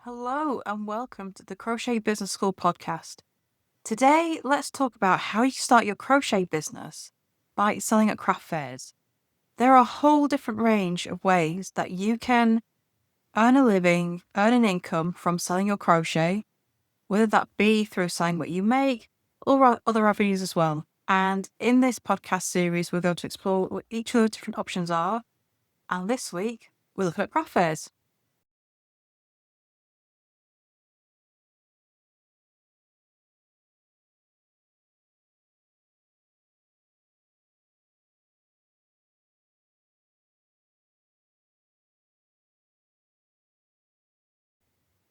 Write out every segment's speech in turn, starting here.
Hello and welcome to the Crochet Business School podcast. Today, let's talk about how you start your crochet business by selling at craft fairs. There are a whole different range of ways that you can earn a living, earn an income from selling your crochet, whether that be through selling what you make or other avenues as well. And in this podcast series, we're going to explore what each of the different options are. And this week, we're looking at craft fairs.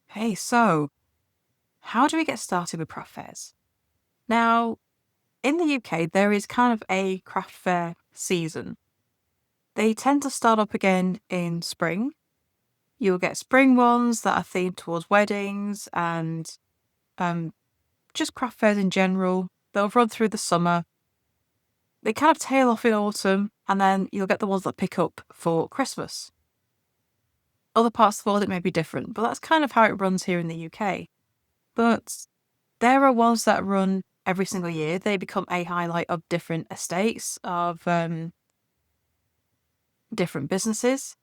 Hey, so how do we get started with craft fairs? Now, in the UK, there is kind of a craft fair season. They tend to start up again in spring. You'll get spring ones that are themed towards weddings and just craft fairs in general. They'll run through the summer. They kind of tail off in autumn, and then you'll get the ones that pick up for Christmas. Other parts of the world, it may be different, but that's kind of how it runs here in the UK. But there are ones that run every single year. They become a highlight of different estates, of different businesses.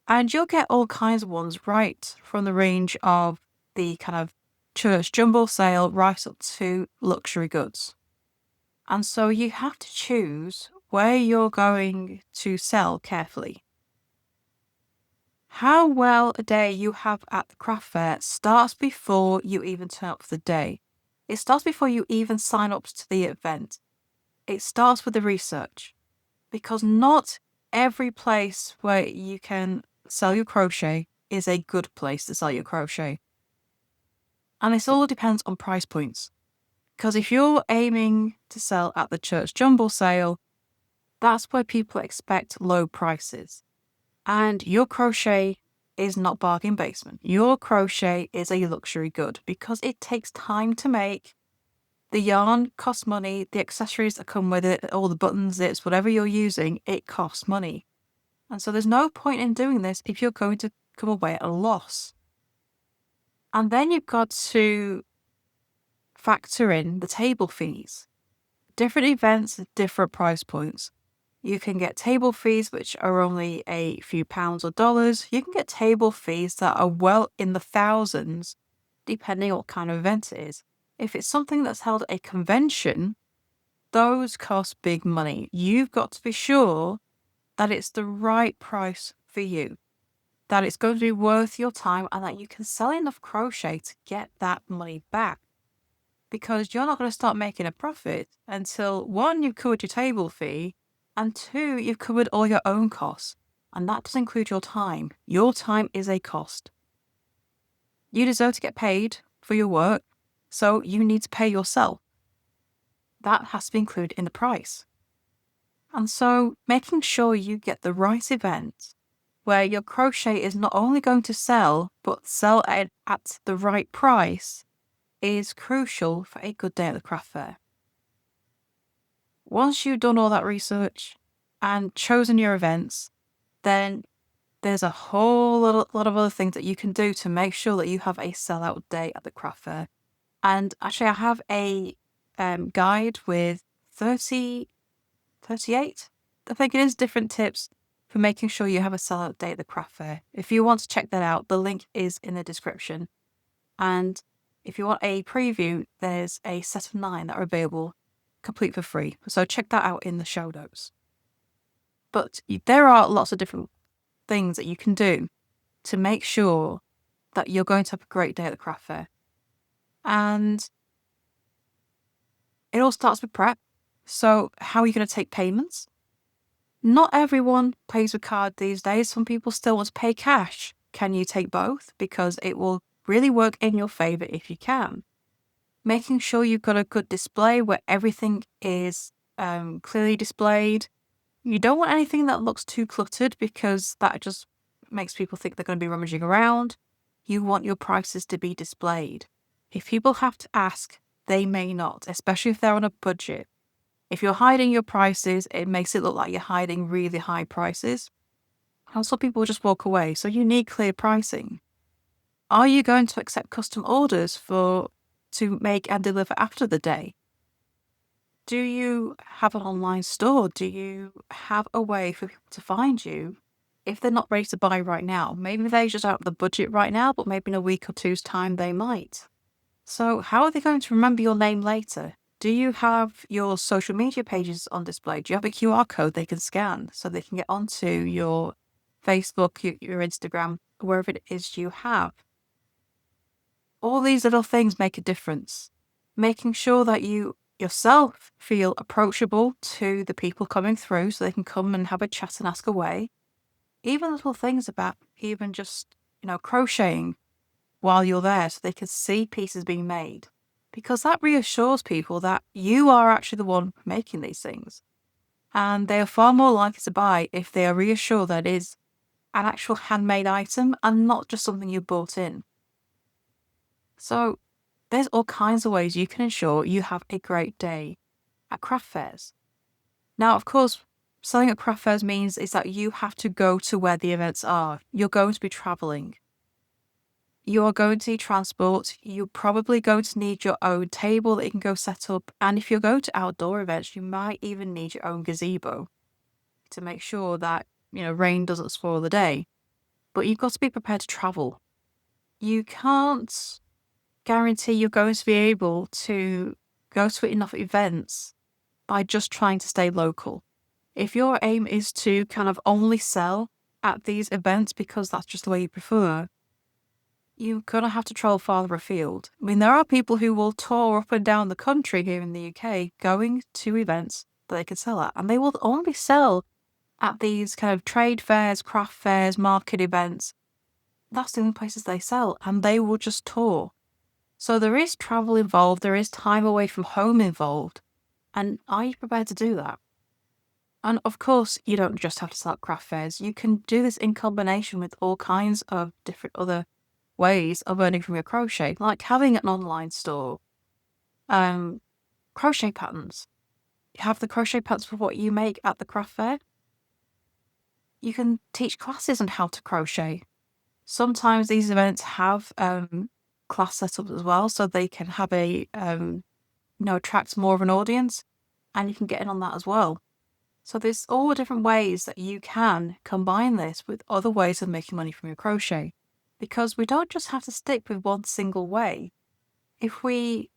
And you'll get all kinds of ones right from the range of the kind of church jumble sale right up to luxury goods. And so you have to choose where you're going to sell carefully. How well a day you have at the craft fair starts before you even turn up for the day. It starts before you even sign up to the event. It starts with the research, because not every place where you can sell your crochet is a good place to sell your crochet. And this all depends on price points. Because if you're aiming to sell at the church jumble sale, that's where people expect low prices. And your crochet is not bargain basement. Your crochet is a luxury good because it takes time to make. The yarn costs money, the accessories that come with it, all the buttons, zips, whatever you're using, it costs money. And so there's no point in doing this if you're going to come away at a loss. And then you've got to factor in the table fees. Different events at different price points. You can get table fees which are only a few pounds or dollars. You can get table fees that are well in the thousands, depending on what kind of event it is. If it's something that's held at a convention, those cost big money. You've got to be sure that it's the right price for you, that it's going to be worth your time, and that you can sell enough crochet to get that money back. Because you're not going to start making a profit until, one, you've covered your table fee, and two, you've covered all your own costs. And that does include your time. Your time is a cost. You deserve to get paid for your work, so you need to pay yourself. That has to be included in the price. And so making sure you get the right event where your crochet is not only going to sell, but sell at the right price is crucial for a good day at the craft fair. Once you've done all that research and chosen your events, then there's a whole lot of other things that you can do to make sure that you have a sellout day at the craft fair. And actually, I have a guide with 38, I think it is, different tips for making sure you have a sellout day at the craft fair. If you want to check that out, the link is in the description. And if you want a preview, there's a set of 9 that are available complete for free. So check that out in the show notes. But there are lots of different things that you can do to make sure that you're going to have a great day at the craft fair. And it all starts with prep. So how are you going to take payments? Not everyone pays with card these days. Some people still want to pay cash. Can you take both? Because it will really work in your favor if you can. Making sure you've got a good display where everything is clearly displayed. You don't want anything that looks too cluttered because that just makes people think they're going to be rummaging around. You want your prices to be displayed. If people have to ask, they may not, especially if they're on a budget. If you're hiding your prices, it makes it look like you're hiding really high prices. And some people will just walk away. So you need clear pricing. Are you going to accept custom orders to make and deliver after the day? Do you have an online store? Do you have a way for people to find you if they're not ready to buy right now? Maybe they just don't have the budget right now, but maybe in a week or two's time they might. So, how are they going to remember your name later? Do you have your social media pages on display? Do you have a QR code they can scan so they can get onto your Facebook, your Instagram, wherever it is you have? All these little things make a difference. Making sure that you yourself feel approachable to the people coming through so they can come and have a chat and ask away. Even little things about even just, crocheting while you're there so they can see pieces being made. Because that reassures people that you are actually the one making these things. And they are far more likely to buy if they are reassured that it is an actual handmade item and not just something you bought in. So there's all kinds of ways you can ensure you have a great day at craft fairs. Now, of course, selling at craft fairs means is that you have to go to where the events are. You're going to be traveling. You are going to need transport. You're probably going to need your own table that you can go set up. And if you're going to outdoor events, you might even need your own gazebo to make sure that, rain doesn't spoil the day. But you've got to be prepared to travel. You can't guarantee you're going to be able to go to enough events by just trying to stay local. If your aim is to kind of only sell at these events because that's just the way you prefer, you're going to have to travel farther afield. I mean, there are people who will tour up and down the country here in the UK going to events that they can sell at, and they will only sell at these kind of trade fairs, craft fairs, market events. That's the only places they sell, and they will just tour. So there is travel involved, there is time away from home involved, and are you prepared to do that? And of course, you don't just have to sell at craft fairs. You can do this in combination with all kinds of different other ways of earning from your crochet, like having an online store. Crochet patterns. You have the crochet patterns for what you make at the craft fair. You can teach classes on how to crochet. Sometimes these events have class setups as well, so they can have attract more of an audience, and you can get in on that as well. So there's all different ways that you can combine this with other ways of making money from your crochet, because we don't just have to stick with one single way. If we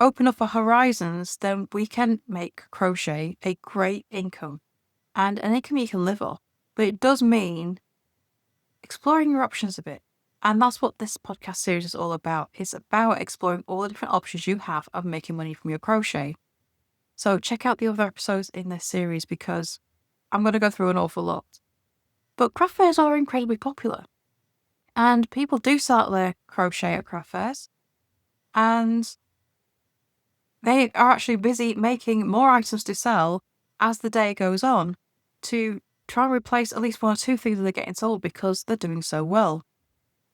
open up our horizons, then we can make crochet a great income and an income you can live off. But it does mean exploring your options a bit. And that's what this podcast series is all about. It's about exploring all the different options you have of making money from your crochet. So check out the other episodes in this series because I'm going to go through an awful lot. But craft fairs are incredibly popular. And people do start their crochet at craft fairs. And they are actually busy making more items to sell as the day goes on to try and replace at least one or two things that they're getting sold because they're doing so well.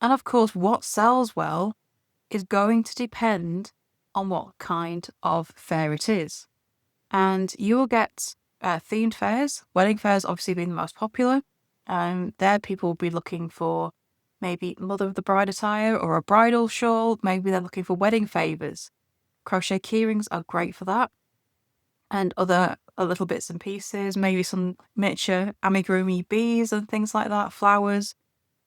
And of course, what sells well is going to depend on what kind of fair it is. And you will get themed fairs, wedding fairs obviously being the most popular. There people will be looking for maybe mother of the bride attire or a bridal shawl. Maybe they're looking for wedding favours. Crochet keyrings are great for that. And other little bits and pieces, maybe some miniature amigurumi bees and things like that, flowers,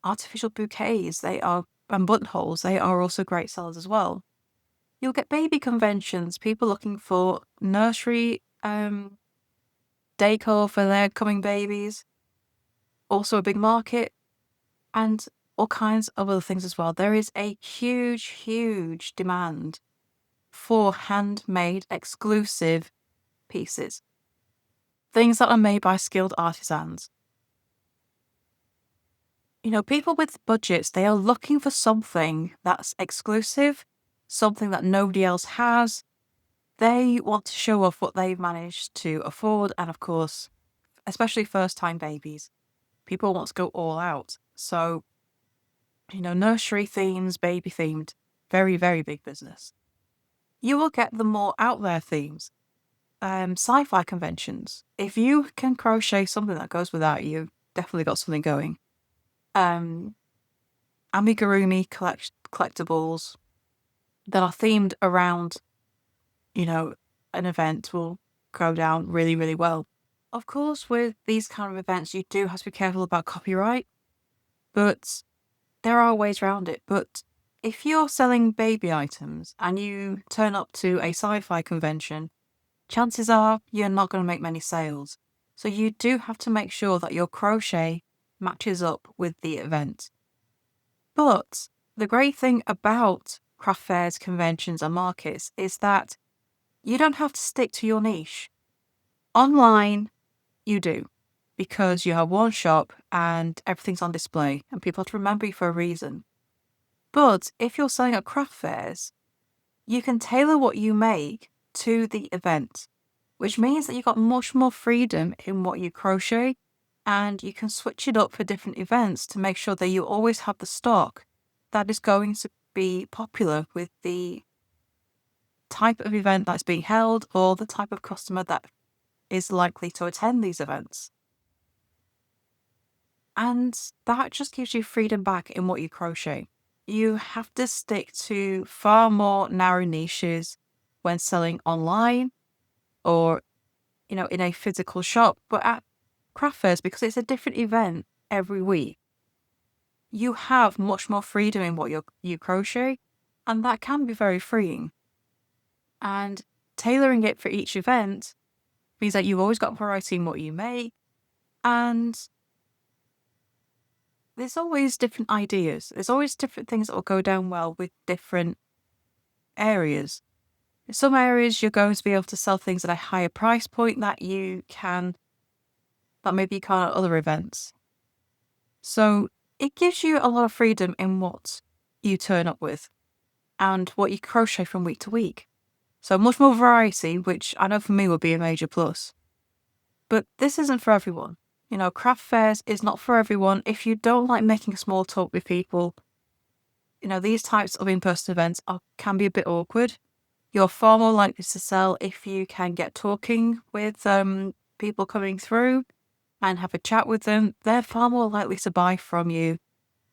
artificial bouquets, and buttonholes, they are also great sellers as well. You'll get baby conventions, people looking for nursery decor for their coming babies, also a big market, and all kinds of other things as well. There is a huge, huge demand for handmade exclusive pieces. Things that are made by skilled artisans. People with budgets, they are looking for something that's exclusive, something that nobody else has. They want to show off what they've managed to afford. And of course, especially first-time babies, people want to go all out. So, nursery themes, baby themed, very, very big business. You will get the more out there themes. Sci-fi conventions. If you can crochet something that goes without you, definitely got something going. amigurumi collectibles that are themed around, an event will go down really, really well. Of course, with these kind of events, you do have to be careful about copyright, but there are ways around it. But if you're selling baby items and you turn up to a sci-fi convention, chances are you're not going to make many sales. So you do have to make sure that your crochet matches up with the event. But the great thing about craft fairs, conventions, and markets is that you don't have to stick to your niche. Online, you do, because you have one shop and everything's on display and people have to remember you for a reason. But if you're selling at craft fairs, you can tailor what you make to the event, which means that you've got much more freedom in what you crochet, and you can switch it up for different events to make sure that you always have the stock that is going to be popular with the type of event that's being held or the type of customer that is likely to attend these events. And that just gives you freedom back in what you crochet. You have to stick to far more narrow niches when selling online or, in a physical shop. But at craft fairs, because it's a different event every week, you have much more freedom in what you crochet, and that can be very freeing. And tailoring it for each event means that you've always got variety in what you make, and there's always different ideas. There's always different things that will go down well with different areas. In some areas, you're going to be able to sell things at a higher price point that maybe you can't at other events. So it gives you a lot of freedom in what you turn up with and what you crochet from week to week. So much more variety, which I know for me would be a major plus. But this isn't for everyone. Craft fairs is not for everyone. If you don't like making small talk with people, these types of in-person events can be a bit awkward. You're far more likely to sell if you can get talking with people coming through and have a chat with them. They're far more likely to buy from you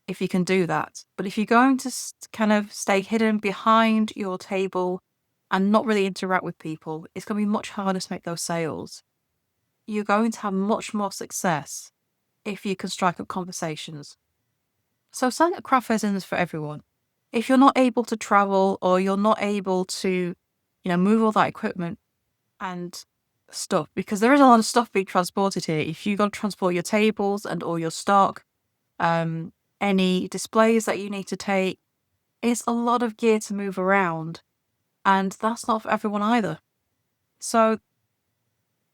if you can do that. But if you're going to kind of stay hidden behind your table and not really interact with people, it's going to be much harder to make those sales. You're going to have much more success if you can strike up conversations. So selling at craft fairs isn't for everyone. If you're not able to travel or you're not able to, move all that equipment and stuff, because there is a lot of stuff being transported here. If you've got to transport your tables and all your stock, any displays that you need to take, it's a lot of gear to move around, and that's not for everyone either. So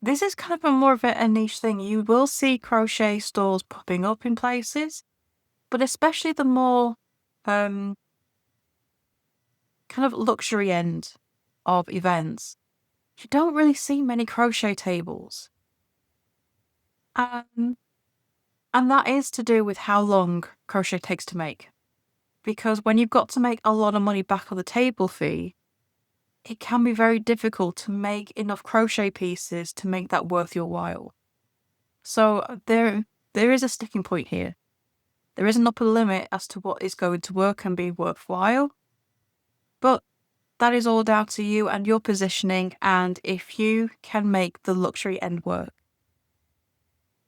this is kind of more of a niche thing. You will see crochet stores popping up in places, but especially the more kind of luxury end of events, you don't really see many crochet tables. And that is to do with how long crochet takes to make. Because when you've got to make a lot of money back on the table fee, it can be very difficult to make enough crochet pieces to make that worth your while. So there is a sticking point here. There is an upper limit as to what is going to work and be worthwhile. But that is all down to you and your positioning and if you can make the luxury end work.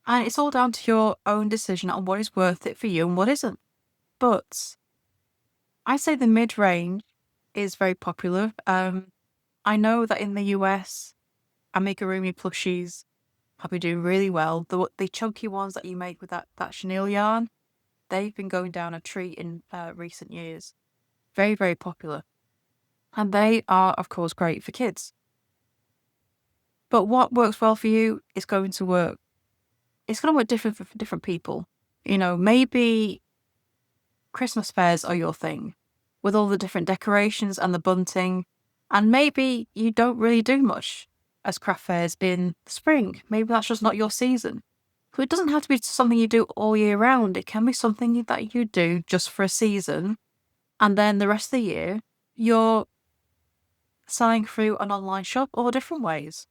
And it's all down to your own decision on what is worth it for you and what isn't. But I say the mid-range is very popular. I know that in the US, amigurumi plushies have been doing really well. The chunky ones that you make with that chenille yarn, they've been going down a treat in recent years. Very, very popular. And they are, of course, great for kids. But what works well for you is going to work. It's going to work different for different people. Maybe Christmas fairs are your thing, with all the different decorations and the bunting. And maybe you don't really do much as craft fairs in spring. Maybe that's just not your season. So it doesn't have to be something you do all year round. It can be something that you do just for a season. And then the rest of the year, you're selling through an online shop or different ways.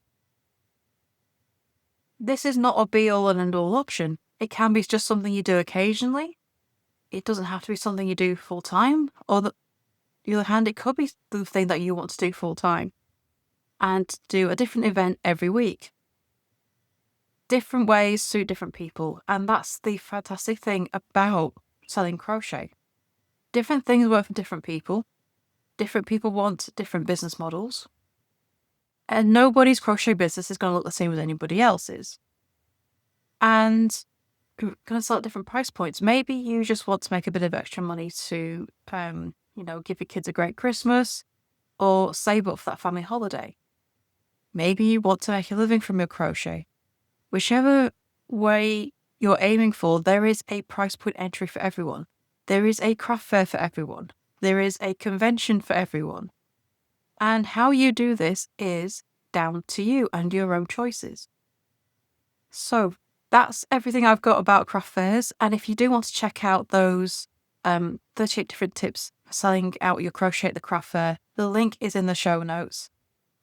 This is not a be-all and end-all option. It can be just something you do occasionally. It doesn't have to be something you do full time, or the other hand, it could be the thing that you want to do full time and do a different event every week. Different ways suit different people, and that's the fantastic thing about selling crochet. Different things work for different people. Different people want different business models. And nobody's crochet business is going to look the same as anybody else's. And you're going to sell at different price points. Maybe you just want to make a bit of extra money to, give your kids a great Christmas or save up for that family holiday. Maybe you want to make a living from your crochet. Whichever way you're aiming for, there is a price point entry for everyone. There is a craft fair for everyone. There is a convention for everyone. And how you do this is down to you and your own choices. So that's everything I've got about craft fairs. And if you do want to check out those 38 different tips for selling out your crochet at the craft fair, the link is in the show notes.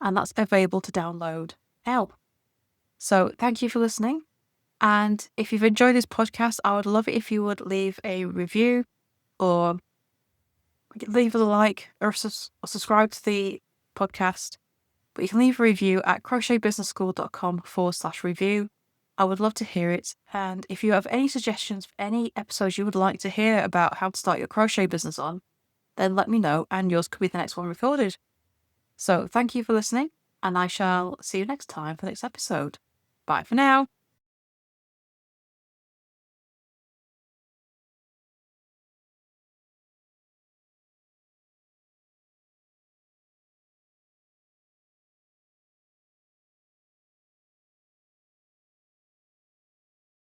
And that's available to download now. So thank you for listening. And if you've enjoyed this podcast, I would love it if you would leave a review or leave a like or subscribe to the podcast. But you can leave a review at crochetbusinessschool.com/review. I would love to hear it. And if you have any suggestions for any episodes you would like to hear about how to start your crochet business on, then let me know and yours could be the next one recorded. So thank you for listening, and I shall see you next time for the next episode. Bye for now.